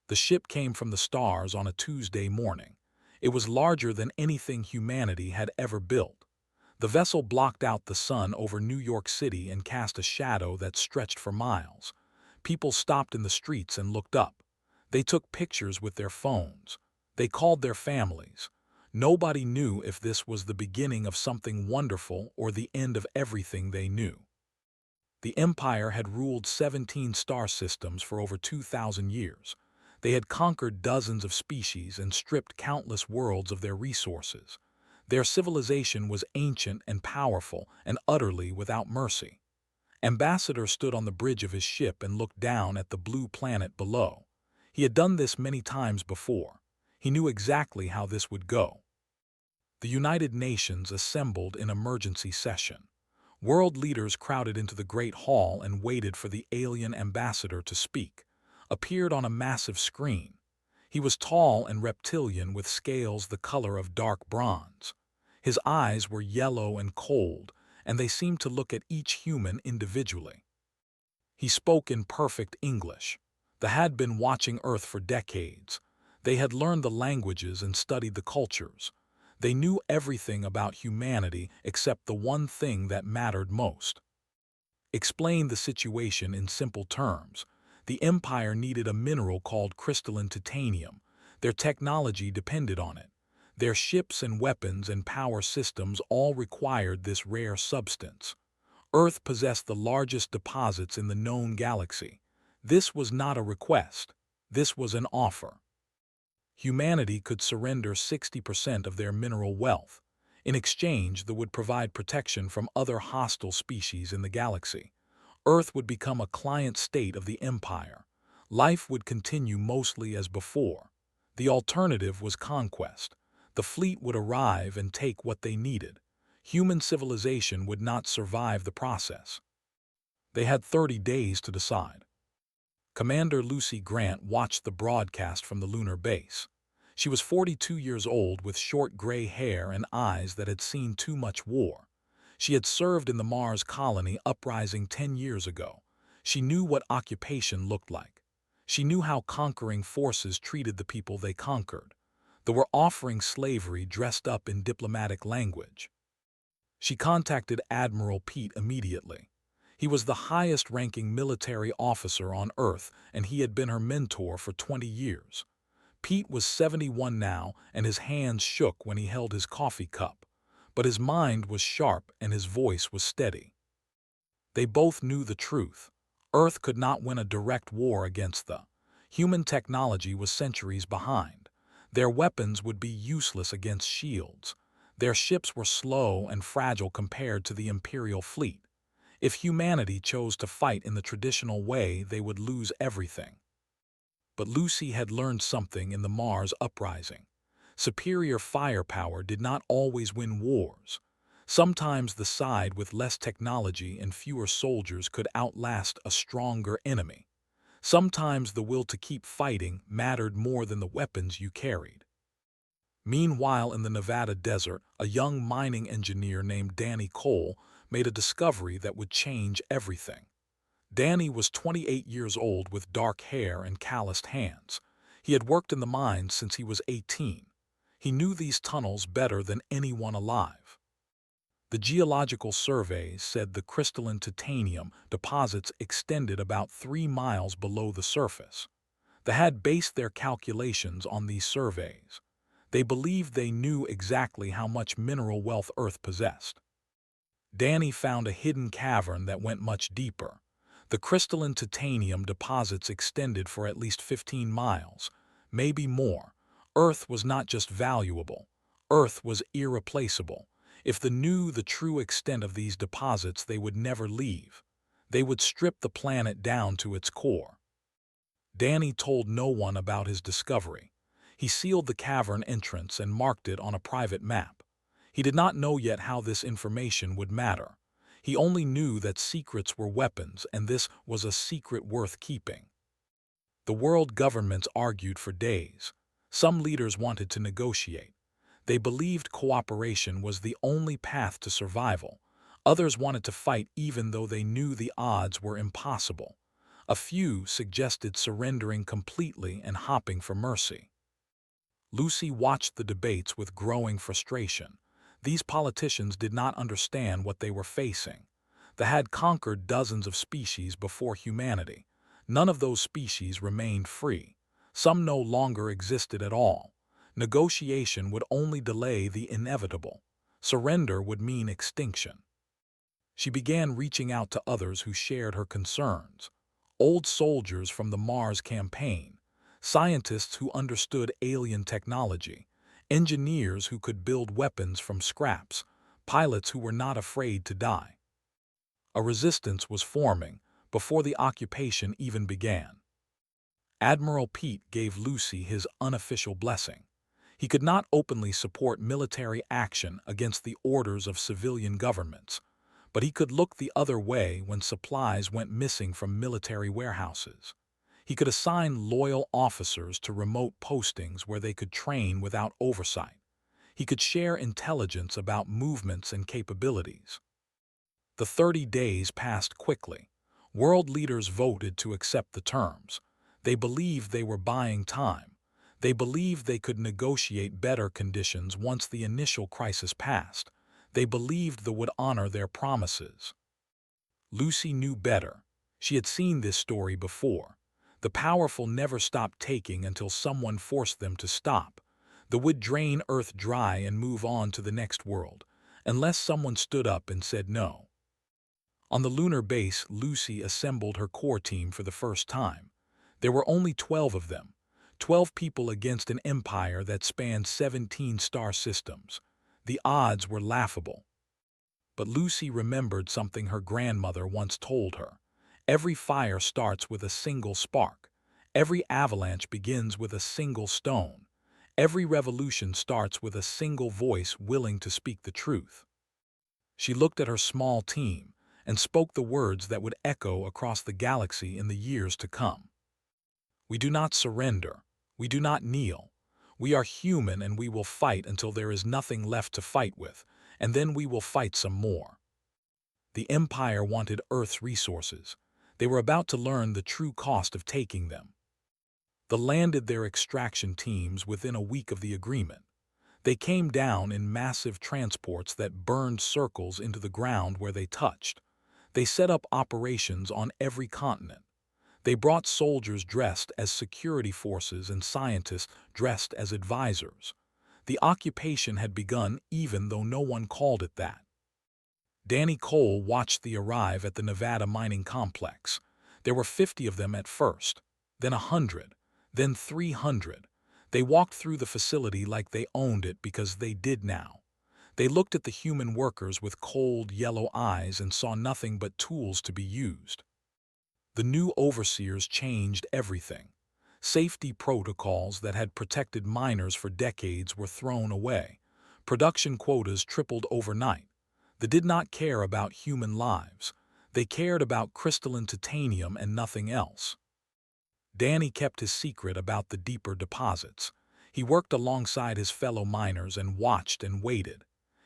The ship came from the stars on a Tuesday morning. It was larger than anything humanity had ever built. The vessel blocked out the sun over New York City and cast a shadow that stretched for miles. People stopped in the streets and looked up. They took pictures with their phones. They called their families. Nobody knew if this was the beginning of something wonderful or the end of everything they knew. The Empire had ruled 17 star systems for over 2,000 years. They had conquered dozens of species and stripped countless worlds of their resources. Their civilization was ancient and powerful and utterly without mercy. Ambassador stood on the bridge of his ship and looked down at the blue planet below. He had done this many times before. He knew exactly how this would go. The United Nations assembled in emergency session. World leaders crowded into the Great Hall and waited for the alien ambassador to speak. Appeared on a massive screen. He was tall and reptilian with scales the color of dark bronze. His eyes were yellow and cold, and they seemed to look at each human individually. He spoke in perfect English. They had been watching Earth for decades. They had learned the languages and studied the cultures. They knew everything about humanity except the one thing that mattered most. Explain the situation in simple terms. The Empire needed a mineral called crystalline titanium. Their technology depended on it. Their ships and weapons and power systems all required this rare substance. Earth possessed the largest deposits in the known galaxy. This was not a request. This was an offer. Humanity could surrender 60% of their mineral wealth. In exchange, they would provide protection from other hostile species in the galaxy. Earth would become a client state of the Empire. Life would continue mostly as before. The alternative was conquest. The fleet would arrive and take what they needed. Human civilization would not survive the process. They had 30 days to decide. Commander Lucy Grant watched the broadcast from the lunar base. She was 42 years old with short gray hair and eyes that had seen too much war. She had served in the Mars colony uprising 10 years ago. She knew what occupation looked like. She knew how conquering forces treated the people they conquered. They were offering slavery dressed up in diplomatic language. She contacted Admiral Pete immediately. He was the highest-ranking military officer on Earth, and he had been her mentor for 20 years. Pete was 71 now, and his hands shook when he held his coffee cup. But his mind was sharp and his voice was steady. They both knew the truth. Earth could not win a direct war against the human technology was centuries behind. Their weapons would be useless against shields. Their ships were slow and fragile compared to the Imperial fleet. If humanity chose to fight in the traditional way, they would lose everything. But Lucy had learned something in the Mars uprising. Superior firepower did not always win wars. Sometimes the side with less technology and fewer soldiers could outlast a stronger enemy. Sometimes the will to keep fighting mattered more than the weapons you carried. Meanwhile, in the Nevada desert, a young mining engineer named Danny Cole made a discovery that would change everything. Danny was 28 years old with dark hair and calloused hands. He had worked in the mines since he was 18. He knew these tunnels better than anyone alive. The geological surveys said the crystalline titanium deposits extended about 3 miles below the surface. They had based their calculations on these surveys. They believed they knew exactly how much mineral wealth Earth possessed. Danny found a hidden cavern that went much deeper. The crystalline titanium deposits extended for at least 15 miles, maybe more. Earth was not just valuable. Earth was irreplaceable. If they knew the true extent of these deposits, they would never leave. They would strip the planet down to its core. Danny told no one about his discovery. He sealed the cavern entrance and marked it on a private map. He did not know yet how this information would matter. He only knew that secrets were weapons, and this was a secret worth keeping. The world governments argued for days. Some leaders wanted to negotiate. They believed cooperation was the only path to survival. Others wanted to fight even though they knew the odds were impossible. A few suggested surrendering completely and hopping for mercy. Lucy watched the debates with growing frustration. These politicians did not understand what they were facing. They had conquered dozens of species before humanity. None of those species remained free. Some no longer existed at all. Negotiation would only delay the inevitable. Surrender would mean extinction. She began reaching out to others who shared her concerns. Old soldiers from the Mars campaign, scientists who understood alien technology, engineers who could build weapons from scraps, pilots who were not afraid to die. A resistance was forming before the occupation even began. Admiral Pete gave Lucy his unofficial blessing. He could not openly support military action against the orders of civilian governments, but he could look the other way when supplies went missing from military warehouses. He could assign loyal officers to remote postings where they could train without oversight. He could share intelligence about movements and capabilities. The 30 days passed quickly. World leaders voted to accept the terms. They believed they were buying time. They believed they could negotiate better conditions once the initial crisis passed. They believed they would honor their promises. Lucy knew better. She had seen this story before. The powerful never stopped taking until someone forced them to stop. They would drain Earth dry and move on to the next world, unless someone stood up and said no. On the lunar base, Lucy assembled her core team for the first time. There were only 12 of them, 12 people against an empire that spanned 17 star systems. The odds were laughable. But Lucy remembered something her grandmother once told her. Every fire starts with a single spark. Every avalanche begins with a single stone. Every revolution starts with a single voice willing to speak the truth. She looked at her small team and spoke the words that would echo across the galaxy in the years to come. We do not surrender. We do not kneel. We are human and we will fight until there is nothing left to fight with, and then we will fight some more. The Empire wanted Earth's resources. They were about to learn the true cost of taking them. They landed their extraction teams within a week of the agreement. They came down in massive transports that burned circles into the ground where they touched. They set up operations on every continent. They brought soldiers dressed as security forces and scientists dressed as advisors. The occupation had begun even though no one called it that. Danny Cole watched them arrive at the Nevada mining complex. There were 50 of them at first, then 100, then 300. They walked through the facility like they owned it because they did now. They looked at the human workers with cold, yellow eyes and saw nothing but tools to be used. The new overseers changed everything. Safety protocols that had protected miners for decades were thrown away. Production quotas tripled overnight. They did not care about human lives. They cared about crystalline titanium and nothing else. Danny kept his secret about the deeper deposits. He worked alongside his fellow miners and watched and waited.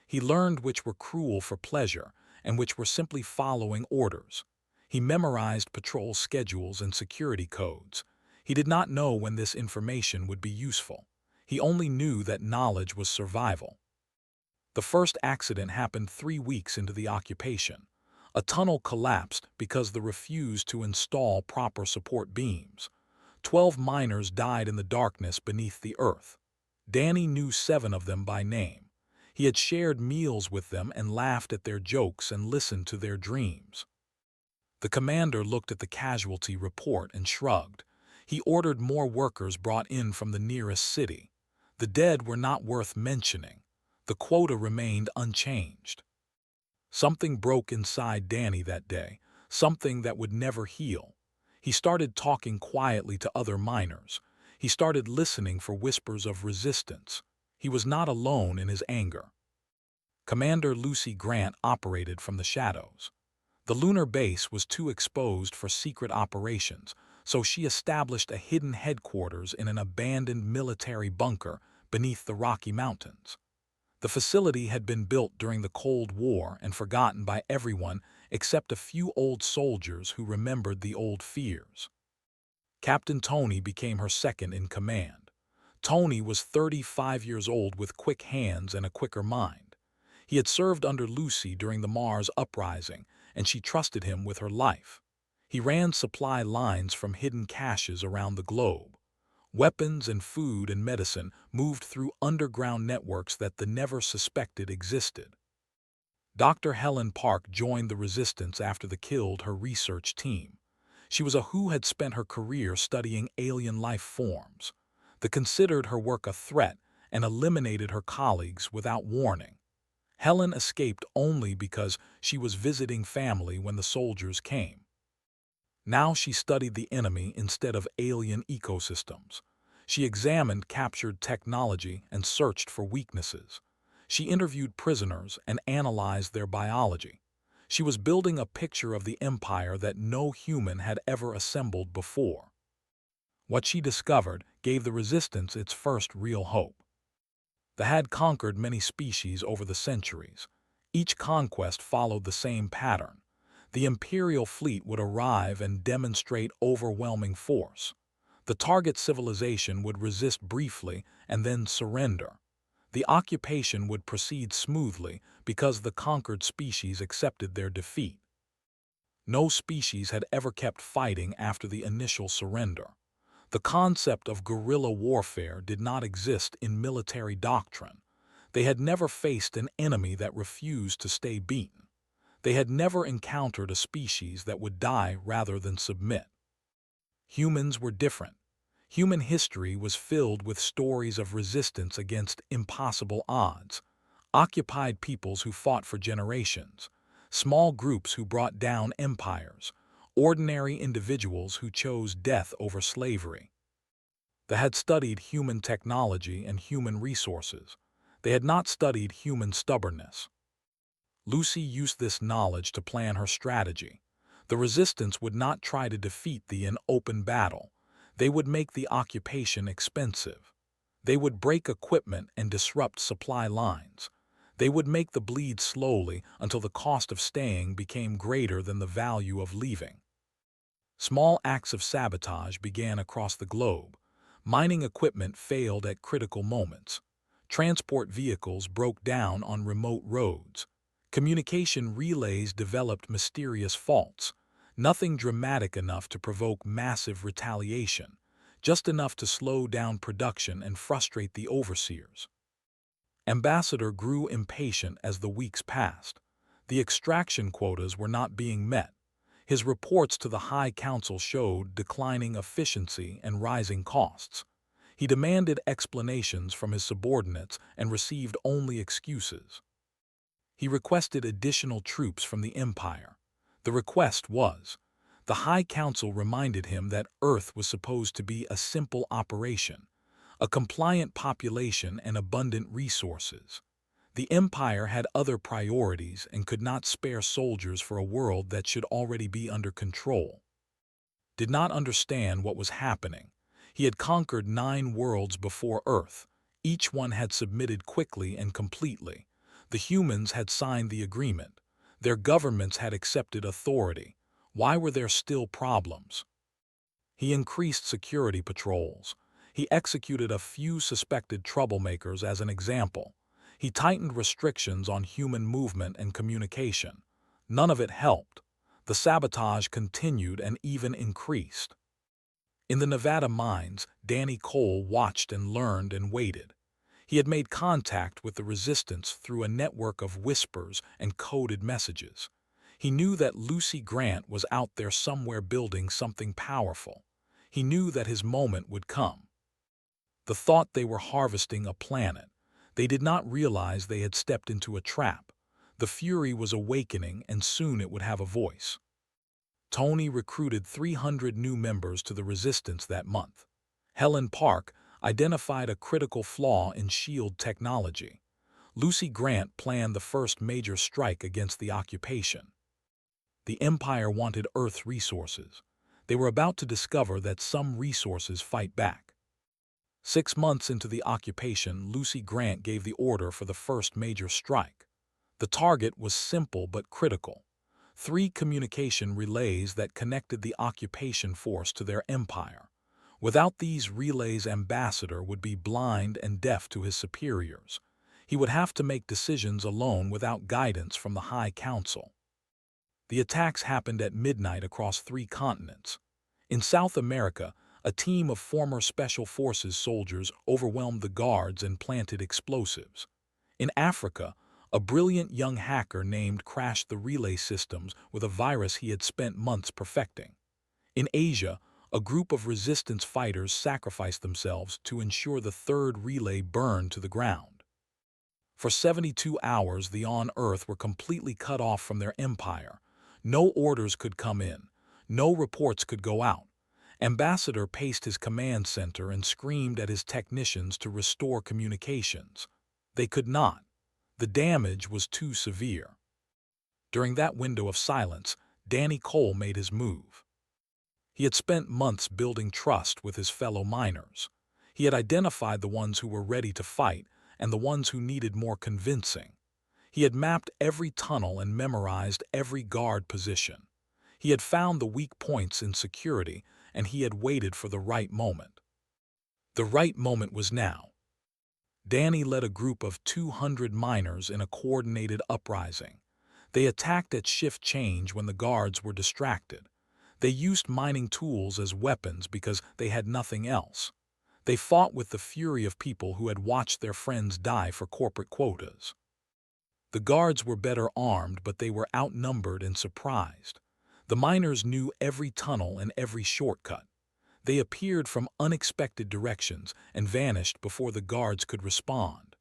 He learned which were cruel for pleasure and which were simply following orders. He memorized patrol schedules and security codes. He did not know when this information would be useful. He only knew that knowledge was survival. The first accident happened 3 weeks into the occupation. A tunnel collapsed because they refused to install proper support beams. 12 miners died in the darkness beneath the earth. Danny knew 7 of them by name. He had shared meals with them and laughed at their jokes and listened to their dreams. The commander looked at the casualty report and shrugged. He ordered more workers brought in from the nearest city. The dead were not worth mentioning. The quota remained unchanged. Something broke inside Danny that day, something that would never heal. He started talking quietly to other miners. He started listening for whispers of resistance. He was not alone in his anger. Commander Lucy Grant operated from the shadows. The lunar base was too exposed for secret operations, so she established a hidden headquarters in an abandoned military bunker beneath the Rocky Mountains. The facility had been built during the Cold War and forgotten by everyone except a few old soldiers who remembered the old fears. Captain Tony became her second in command. Tony was 35 years old with quick hands and a quicker mind. He had served under Lucy during the Mars uprising, and she trusted him with her life. He ran supply lines from hidden caches around the globe. Weapons and food and medicine moved through underground networks that the never suspected existed. Dr. Helen Park joined the resistance after they killed her research team. She was a who had spent her career studying alien life forms. They considered her work a threat and eliminated her colleagues without warning. Helen escaped only because she was visiting family when the soldiers came. Now she studied the enemy instead of alien ecosystems. She examined captured technology and searched for weaknesses. She interviewed prisoners and analyzed their biology. She was building a picture of the empire that no human had ever assembled before. What she discovered gave the resistance its first real hope. They had conquered many species over the centuries. Each conquest followed the same pattern. The Imperial fleet would arrive and demonstrate overwhelming force. The target civilization would resist briefly and then surrender. The occupation would proceed smoothly because the conquered species accepted their defeat. No species had ever kept fighting after the initial surrender. The concept of guerrilla warfare did not exist in military doctrine. They had never faced an enemy that refused to stay beaten. They had never encountered a species that would die rather than submit. Humans were different. Human history was filled with stories of resistance against impossible odds, occupied peoples who fought for generations, small groups who brought down empires, ordinary individuals who chose death over slavery. They had studied human technology and human resources. They had not studied human stubbornness. Lucy used this knowledge to plan her strategy. The resistance would not try to defeat them in open battle. They would make the occupation expensive. They would break equipment and disrupt supply lines. They would make the bleed slowly until the cost of staying became greater than the value of leaving. Small acts of sabotage began across the globe. Mining equipment failed at critical moments. Transport vehicles broke down on remote roads. Communication relays developed mysterious faults. Nothing dramatic enough to provoke massive retaliation, just enough to slow down production and frustrate the overseers. Ambassador grew impatient as the weeks passed. The extraction quotas were not being met. His reports to the High Council showed declining efficiency and rising costs. He demanded explanations from his subordinates and received only excuses. He requested additional troops from the Empire. The request was. The High Council reminded him that Earth was supposed to be a simple operation, a compliant population and abundant resources. The Empire had other priorities and could not spare soldiers for a world that should already be under control. Did not understand what was happening. He had conquered 9 worlds before Earth. Each one had submitted quickly and completely. The humans had signed the agreement. Their governments had accepted authority. Why were there still problems? He increased security patrols. He executed a few suspected troublemakers as an example. He tightened restrictions on human movement and communication. None of it helped. The sabotage continued and even increased. In the Nevada mines, Danny Cole watched and learned and waited. He had made contact with the resistance through a network of whispers and coded messages. He knew that Lucy Grant was out there somewhere building something powerful. He knew that his moment would come. The thought they were harvesting a planet. They did not realize they had stepped into a trap. The fury was awakening and soon it would have a voice. Tony recruited 300 new members to the resistance that month. Helen Park identified a critical flaw in SHIELD technology. Lucy Grant planned the first major strike against the occupation. The Empire wanted Earth resources. They were about to discover that some resources fight back. 6 months into the occupation, Lucy Grant gave the order for the first major strike. The target was simple but critical. 3 communication relays that connected the occupation force to their empire. Without these relays, Ambassador would be blind and deaf to his superiors. He would have to make decisions alone without guidance from the High Council. The attacks happened at midnight across 3 continents. In South America, a team of former Special Forces soldiers overwhelmed the guards and planted explosives. In Africa, a brilliant young hacker named crashed the relay systems with a virus he had spent months perfecting. In Asia, a group of resistance fighters sacrificed themselves to ensure the third relay burned to the ground. For 72 hours, the on-Earth were completely cut off from their empire. No orders could come in. No reports could go out. Ambassador paced his command center and screamed at his technicians to restore communications. They could not. The damage was too severe. During that window of silence, Danny Cole made his move. He had spent months building trust with his fellow miners. He had identified the ones who were ready to fight and the ones who needed more convincing. He had mapped every tunnel and memorized every guard position. He had found the weak points in security, and he had waited for the right moment. The right moment was now. Danny led a group of 200 miners in a coordinated uprising. They attacked at shift change when the guards were distracted. They used mining tools as weapons because they had nothing else. They fought with the fury of people who had watched their friends die for corporate quotas. The guards were better armed, but they were outnumbered and surprised. The miners knew every tunnel and every shortcut. They appeared from unexpected directions and vanished before the guards could respond.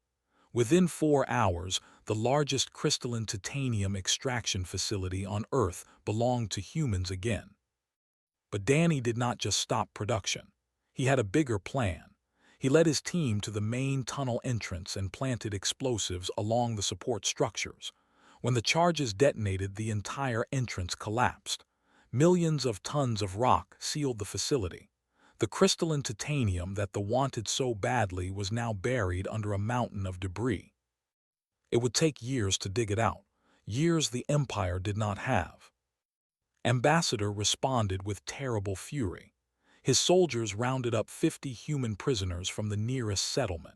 Within 4 hours, the largest crystalline titanium extraction facility on Earth belonged to humans again. But Danny did not just stop production. He had a bigger plan. He led his team to the main tunnel entrance and planted explosives along the support structures. When the charges detonated, the entire entrance collapsed. Millions of tons of rock sealed the facility. The crystalline titanium that the wanted so badly was now buried under a mountain of debris. It would take years to dig it out, years the Empire did not have. Ambassador responded with terrible fury. His soldiers rounded up 50 human prisoners from the nearest settlement.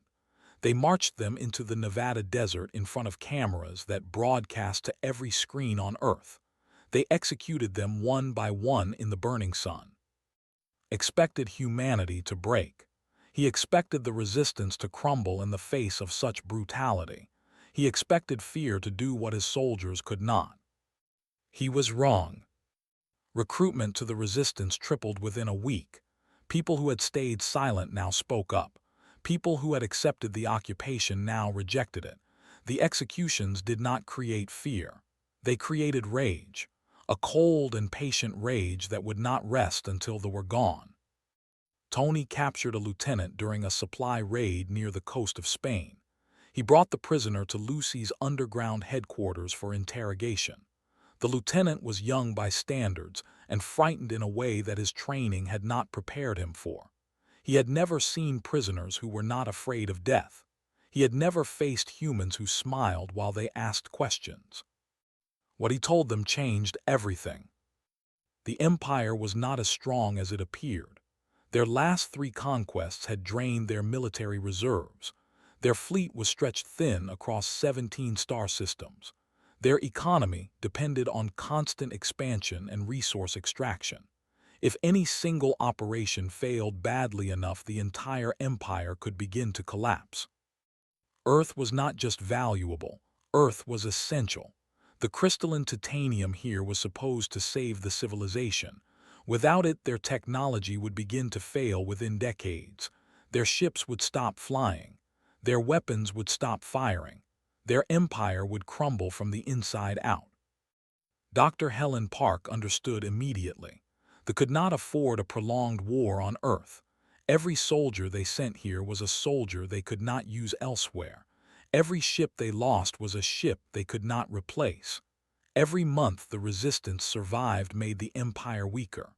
They marched them into the Nevada desert in front of cameras that broadcast to every screen on Earth. They executed them one by one in the burning sun. Expected humanity to break. He expected the resistance to crumble in the face of such brutality. He expected fear to do what his soldiers could not. He was wrong. Recruitment to the resistance tripled within a week. People who had stayed silent now spoke up. People who had accepted the occupation now rejected it. The executions did not create fear. They created rage. A cold and patient rage that would not rest until they were gone. Tony captured a lieutenant during a supply raid near the coast of Spain. He brought the prisoner to Lucy's underground headquarters for interrogation. The lieutenant was young by standards and frightened in a way that his training had not prepared him for. He had never seen prisoners who were not afraid of death. He had never faced humans who smiled while they asked questions. What he told them changed everything. The Empire was not as strong as it appeared. Their last 3 conquests had drained their military reserves. Their fleet was stretched thin across 17 star systems. Their economy depended on constant expansion and resource extraction. If any single operation failed badly enough, the entire empire could begin to collapse. Earth was not just valuable, Earth was essential. The crystalline titanium here was supposed to save the civilization. Without it, their technology would begin to fail within decades. Their ships would stop flying. Their weapons would stop firing. Their empire would crumble from the inside out. Dr. Helen Park understood immediately. They could not afford a prolonged war on Earth. Every soldier they sent here was a soldier they could not use elsewhere. Every ship they lost was a ship they could not replace. Every month the resistance survived made the empire weaker.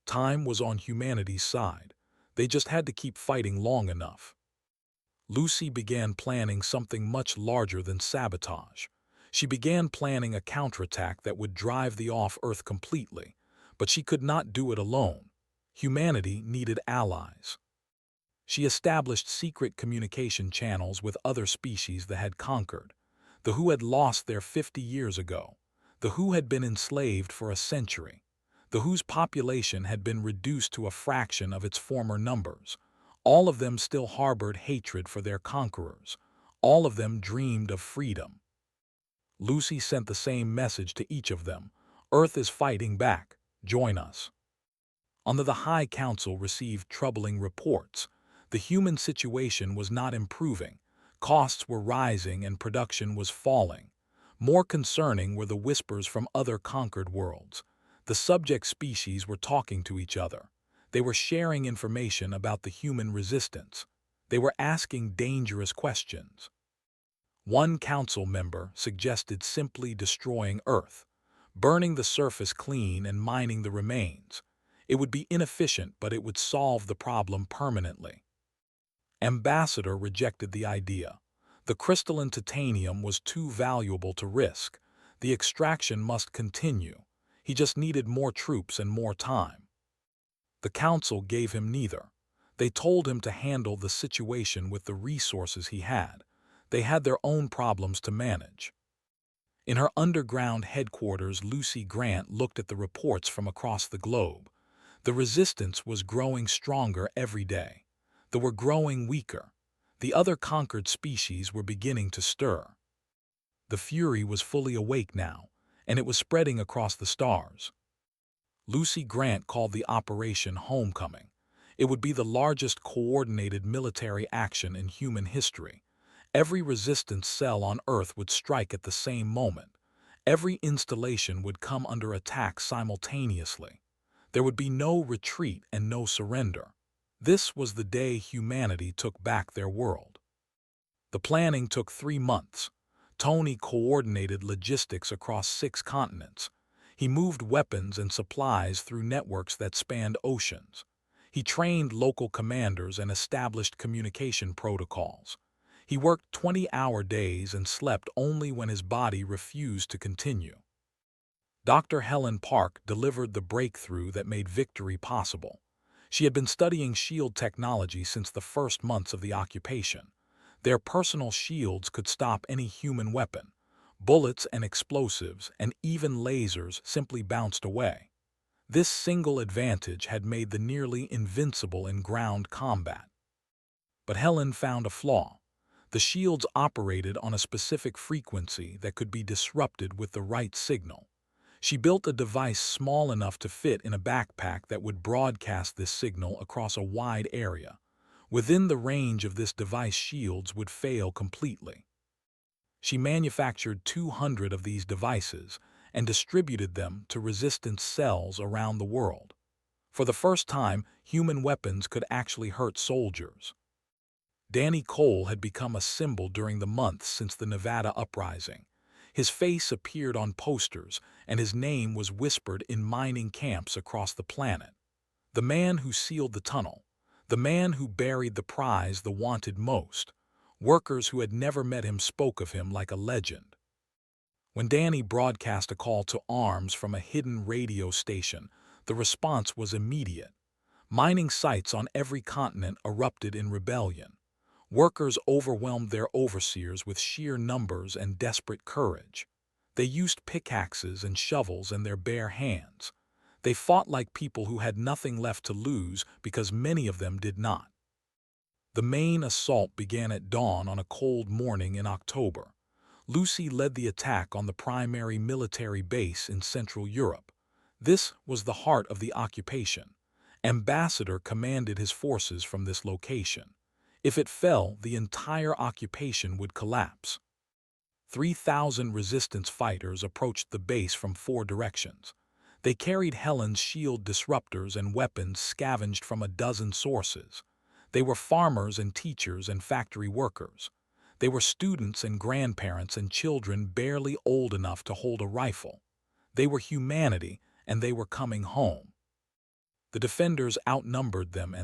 Time was on humanity's side. They just had to keep fighting long enough. Lucy began planning something much larger than sabotage. She began planning a counterattack that would drive the off-Earth completely, but she could not do it alone. Humanity needed allies. She established secret communication channels with other species that had conquered. The Who had lost their 50 years ago. The Who had been enslaved for a century. The Whose population had been reduced to a fraction of its former numbers. All of them still harbored hatred for their conquerors. All of them dreamed of freedom. Lucy sent the same message to each of them. Earth is fighting back. Join us. Although the High Council received troubling reports, the human situation was not improving. Costs were rising and production was falling. More concerning were the whispers from other conquered worlds. The subject species were talking to each other. They were sharing information about the human resistance. They were asking dangerous questions. One council member suggested simply destroying Earth, burning the surface clean and mining the remains. It would be inefficient, but it would solve the problem permanently. Ambassador rejected the idea. The crystalline titanium was too valuable to risk. The extraction must continue. He just needed more troops and more time. The council gave him neither. They told him to handle the situation with the resources he had. They had their own problems to manage. In her underground headquarters, Lucy Grant looked at the reports from across the globe. The resistance was growing stronger every day. They were growing weaker. The other conquered species were beginning to stir. The fury was fully awake now, and it was spreading across the stars. Lucy Grant called the operation Homecoming. It would be the largest coordinated military action in human history. Every resistance cell on Earth would strike at the same moment. Every installation would come under attack simultaneously. There would be no retreat and no surrender. This was the day humanity took back their world. The planning took 3 months. Tony coordinated logistics across 6 continents. He moved weapons and supplies through networks that spanned oceans. He trained local commanders and established communication protocols. He worked 20-hour days and slept only when his body refused to continue. Dr. Helen Park delivered the breakthrough that made victory possible. She had been studying shield technology since the first months of the occupation. Their personal shields could stop any human weapon. Bullets and explosives and even lasers simply bounced away. This single advantage had made them nearly invincible in ground combat. But Helen found a flaw. The shields operated on a specific frequency that could be disrupted with the right signal. She built a device small enough to fit in a backpack that would broadcast this signal across a wide area. Within the range of this device, shields would fail completely. She manufactured 200 of these devices and distributed them to resistance cells around the world. For the first time, human weapons could actually hurt soldiers. Danny Cole had become a symbol during the months since the Nevada uprising. His face appeared on posters, and his name was whispered in mining camps across the planet. The man who sealed the tunnel. The man who buried the prize the wanted most. Workers who had never met him spoke of him like a legend. When Danny broadcast a call to arms from a hidden radio station, the response was immediate. Mining sites on every continent erupted in rebellion. Workers overwhelmed their overseers with sheer numbers and desperate courage. They used pickaxes and shovels in their bare hands. They fought like people who had nothing left to lose because many of them did not. The main assault began at dawn on a cold morning in October. Lucy led the attack on the primary military base in Central Europe. This was the heart of the occupation. Ambassador commanded his forces from this location. If it fell, the entire occupation would collapse. 3,000 resistance fighters approached the base from 4 directions. They carried Helen's shield disruptors and weapons scavenged from a dozen sources. They were farmers and teachers and factory workers. They were students and grandparents and children barely old enough to hold a rifle. They were humanity, and they were coming home. The defenders outnumbered them,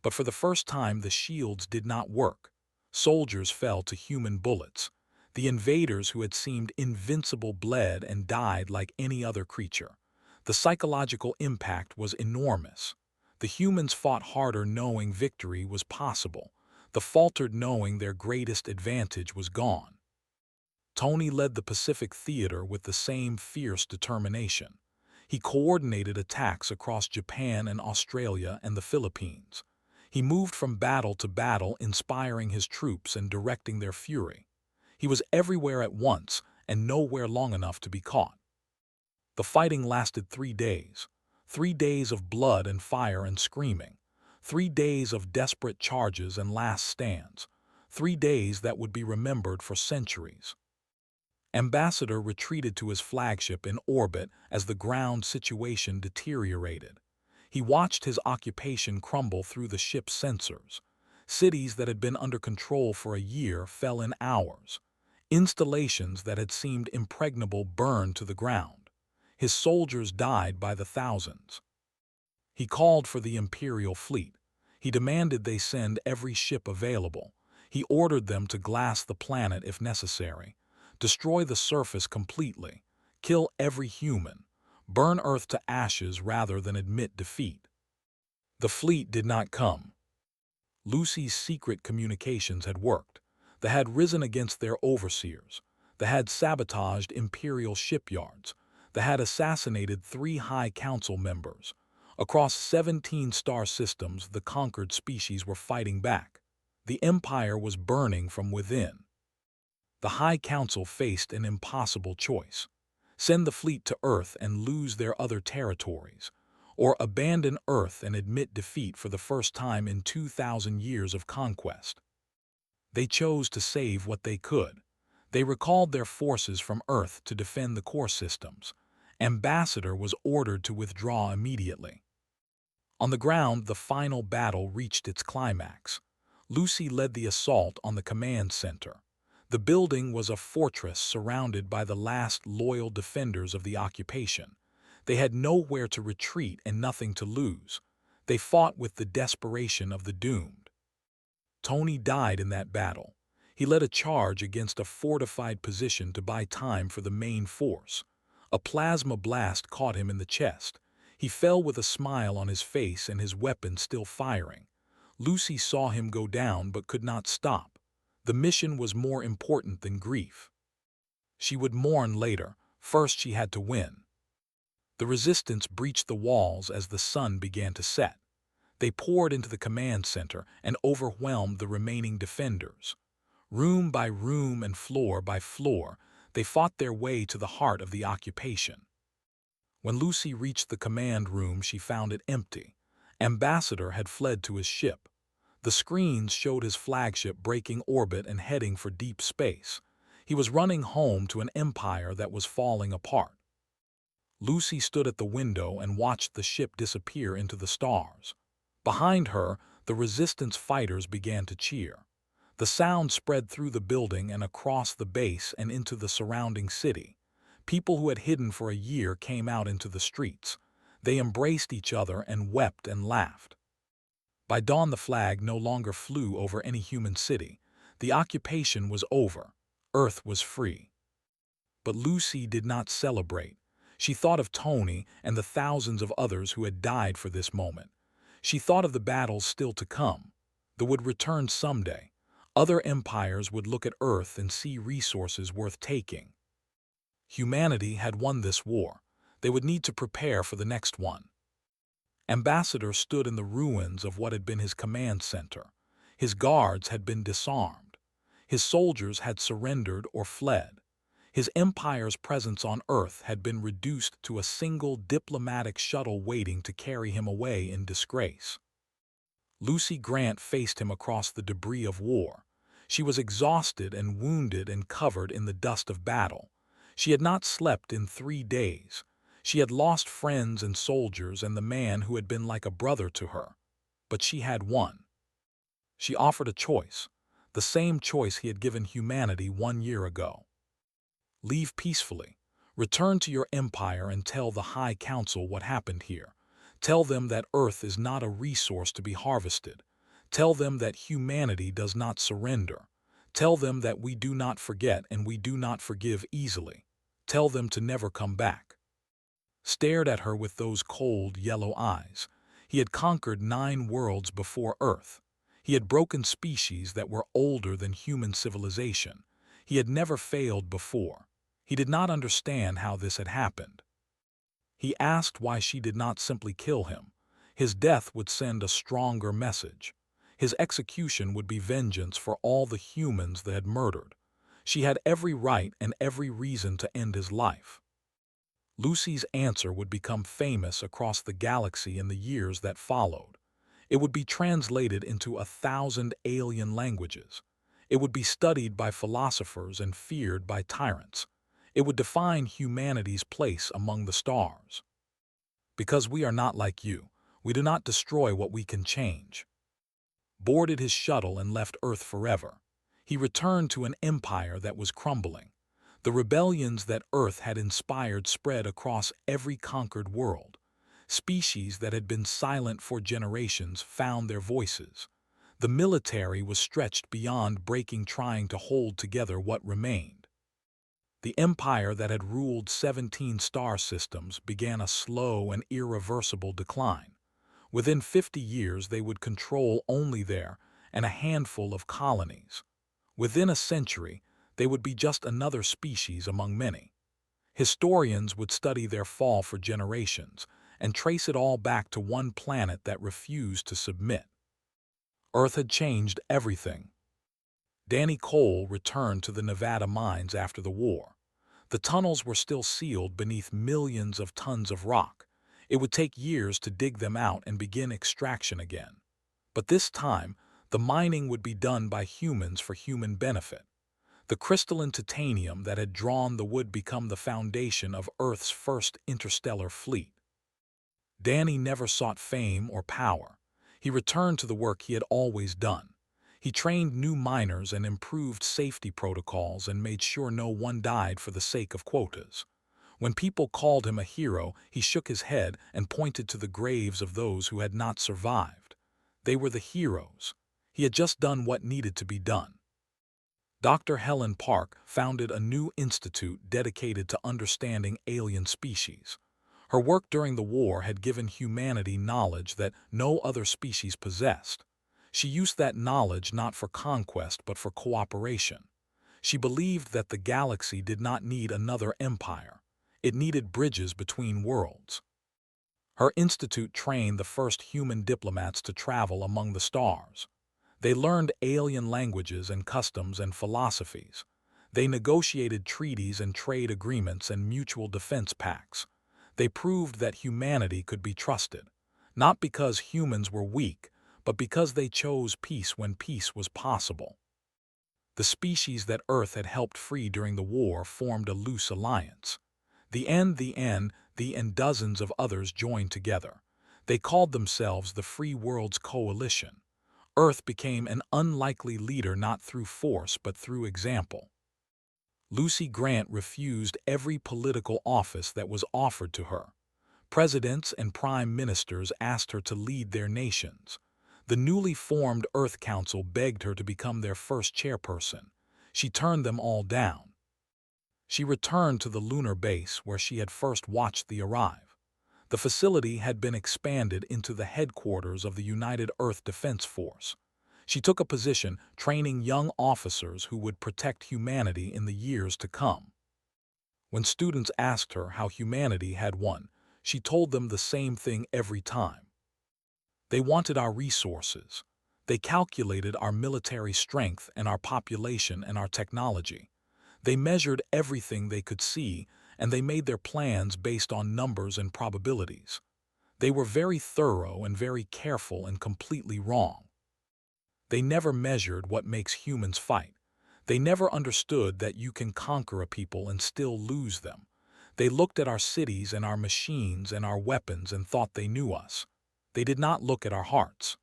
but for the first time the shields did not work. Soldiers fell to human bullets. The invaders who had seemed invincible bled and died like any other creature. The psychological impact was enormous. The humans fought harder knowing victory was possible. The faltered knowing their greatest advantage was gone. Tony led the Pacific Theater with the same fierce determination. He coordinated attacks across Japan and Australia and the Philippines. He moved from battle to battle, inspiring his troops and directing their fury. He was everywhere at once and nowhere long enough to be caught. The fighting lasted 3 days. 3 days of blood and fire and screaming. 3 days of desperate charges and last stands. 3 days that would be remembered for centuries. Ambassador retreated to his flagship in orbit as the ground situation deteriorated. He watched his occupation crumble through the ship's sensors. Cities that had been under control for a year fell in hours. Installations that had seemed impregnable burned to the ground. His soldiers died by the thousands. He called for the Imperial fleet. He demanded they send every ship available. He ordered them to glass the planet if necessary. Destroy the surface completely, kill every human, burn Earth to ashes rather than admit defeat. The fleet did not come. Lucy's secret communications had worked. They had risen against their overseers. They had sabotaged Imperial shipyards. They had assassinated 3 High Council members. Across 17 star systems, the conquered species were fighting back. The Empire was burning from within. The High Council faced an impossible choice: send the fleet to Earth and lose their other territories, or abandon Earth and admit defeat for the first time in 2,000 years of conquest. They chose to save what they could. They recalled their forces from Earth to defend the core systems. Ambassador was ordered to withdraw immediately. On the ground, the final battle reached its climax. Lucy led the assault on the command center. The building was a fortress surrounded by the last loyal defenders of the occupation. They had nowhere to retreat and nothing to lose. They fought with the desperation of the doomed. Tony died in that battle. He led a charge against a fortified position to buy time for the main force. A plasma blast caught him in the chest. He fell with a smile on his face and his weapon still firing. Lucy saw him go down but could not stop. The mission was more important than grief. She would mourn later. First, she had to win. The resistance breached the walls as the sun began to set. They poured into the command center and overwhelmed the remaining defenders. Room by room and floor by floor, they fought their way to the heart of the occupation. When Lucy reached the command room, she found it empty. Ambassador had fled to his ship. The screens showed his flagship breaking orbit and heading for deep space. He was running home to an empire that was falling apart. Lucy stood at the window and watched the ship disappear into the stars. Behind her, the resistance fighters began to cheer. The sound spread through the building and across the base and into the surrounding city. People who had hidden for a year came out into the streets. They embraced each other and wept and laughed. By dawn, the flag no longer flew over any human city. The occupation was over. Earth was free. But Lucy did not celebrate. She thought of Tony and the thousands of others who had died for this moment. She thought of the battles still to come. They would return someday. Other empires would look at Earth and see resources worth taking. Humanity had won this war. They would need to prepare for the next one. Ambassador stood in the ruins of what had been his command center. His guards had been disarmed. His soldiers had surrendered or fled. His empire's presence on Earth had been reduced to a single diplomatic shuttle waiting to carry him away in disgrace. Lucy Grant faced him across the debris of war. She was exhausted and wounded and covered in the dust of battle. She had not slept in 3 days. She had lost friends and soldiers and the man who had been like a brother to her. But she had won. She offered a choice, the same choice he had given humanity 1 year ago. Leave peacefully. Return to your empire and tell the High Council what happened here. Tell them that Earth is not a resource to be harvested. Tell them that humanity does not surrender. Tell them that we do not forget and we do not forgive easily. Tell them to never come back." Stared at her with those cold, yellow eyes. He had conquered 9 worlds before Earth. He had broken species that were older than human civilization. He had never failed before. He did not understand how this had happened. He asked why she did not simply kill him. His death would send a stronger message. His execution would be vengeance for all the humans they had murdered. She had every right and every reason to end his life. Lucy's answer would become famous across the galaxy in the years that followed. It would be translated into 1,000 alien languages. It would be studied by philosophers and feared by tyrants. It would define humanity's place among the stars. Because we are not like you, we do not destroy what we can change. Boarded his shuttle and left Earth forever. He returned to an empire that was crumbling. The rebellions that Earth had inspired spread across every conquered world. Species that had been silent for generations found their voices. The military was stretched beyond breaking, trying to hold together what remained. The empire that had ruled 17 star systems began a slow and irreversible decline. Within 50 years, they would control only their and a handful of colonies. Within a century, they would be just another species among many. Historians would study their fall for generations and trace it all back to one planet that refused to submit. Earth had changed everything. Danny Cole returned to the Nevada mines after the war. The tunnels were still sealed beneath millions of tons of rock. It would take years to dig them out and begin extraction again. But this time, the mining would be done by humans for human benefit. The crystalline titanium that had drawn the wood become the foundation of Earth's first interstellar fleet. Danny never sought fame or power. He returned to the work he had always done. He trained new miners and improved safety protocols and made sure no one died for the sake of quotas. When people called him a hero, he shook his head and pointed to the graves of those who had not survived. They were the heroes. He had just done what needed to be done. Dr. Helen Park founded a new institute dedicated to understanding alien species. Her work during the war had given humanity knowledge that no other species possessed. She used that knowledge not for conquest but for cooperation. She believed that the galaxy did not need another empire. It needed bridges between worlds. Her institute trained the first human diplomats to travel among the stars. They learned alien languages and customs and philosophies. They negotiated treaties and trade agreements and mutual defense pacts. They proved that humanity could be trusted, not because humans were weak, but because they chose peace when peace was possible. The species that Earth had helped free during the war formed a loose alliance. The and dozens of others joined together. They called themselves the Free Worlds Coalition. Earth became an unlikely leader not through force but through example. Lucy Grant refused every political office that was offered to her. Presidents and prime ministers asked her to lead their nations. The newly formed Earth Council begged her to become their first chairperson. She turned them all down. She returned to the lunar base where she had first watched them arrive. The facility had been expanded into the headquarters of the United Earth Defense Force. She took a position training young officers who would protect humanity in the years to come. When students asked her how humanity had won, she told them the same thing every time. They wanted our resources. They calculated our military strength and our population and our technology. They measured everything they could see, and they made their plans based on numbers and probabilities. They were very thorough and very careful and completely wrong. They never measured what makes humans fight. They never understood that you can conquer a people and still lose them. They looked at our cities and our machines and our weapons and thought they knew us. They did not look at our hearts.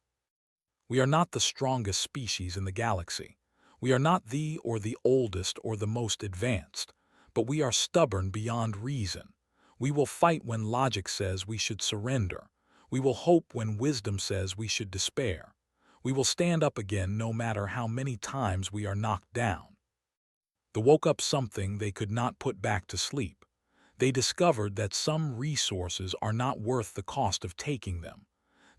We are not the strongest species in the galaxy. We are not the oldest or the most advanced, but we are stubborn beyond reason. We will fight when logic says we should surrender. We will hope when wisdom says we should despair. We will stand up again no matter how many times we are knocked down. They woke up something they could not put back to sleep. They discovered that some resources are not worth the cost of taking them.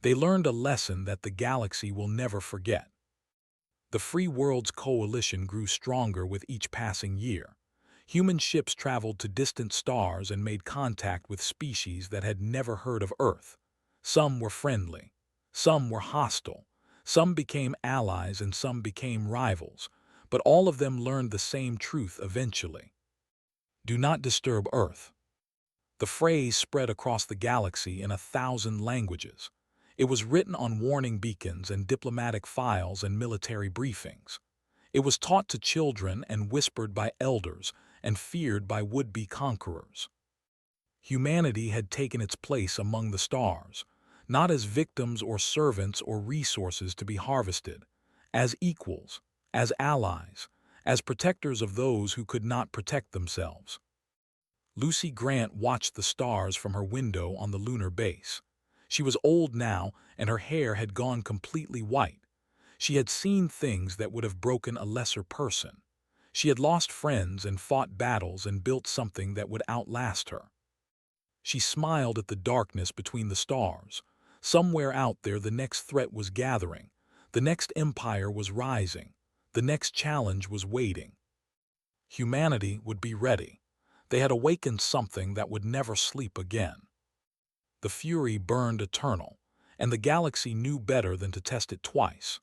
They learned a lesson that the galaxy will never forget. The Free Worlds Coalition grew stronger with each passing year. Human ships traveled to distant stars and made contact with species that had never heard of Earth. Some were friendly, some were hostile, some became allies and some became rivals, but all of them learned the same truth eventually. Do not disturb Earth. The phrase spread across the galaxy in 1,000 languages. It was written on warning beacons and diplomatic files and military briefings. It was taught to children and whispered by elders and feared by would-be conquerors. Humanity had taken its place among the stars, not as victims or servants or resources to be harvested, as equals, as allies, as protectors of those who could not protect themselves. Lucy Grant watched the stars from her window on the lunar base. She was old now, and her hair had gone completely white. She had seen things that would have broken a lesser person. She had lost friends and fought battles and built something that would outlast her. She smiled at the darkness between the stars. Somewhere out there the next threat was gathering. The next empire was rising. The next challenge was waiting. Humanity would be ready. They had awakened something that would never sleep again. The fury burned eternal, and the galaxy knew better than to test it twice.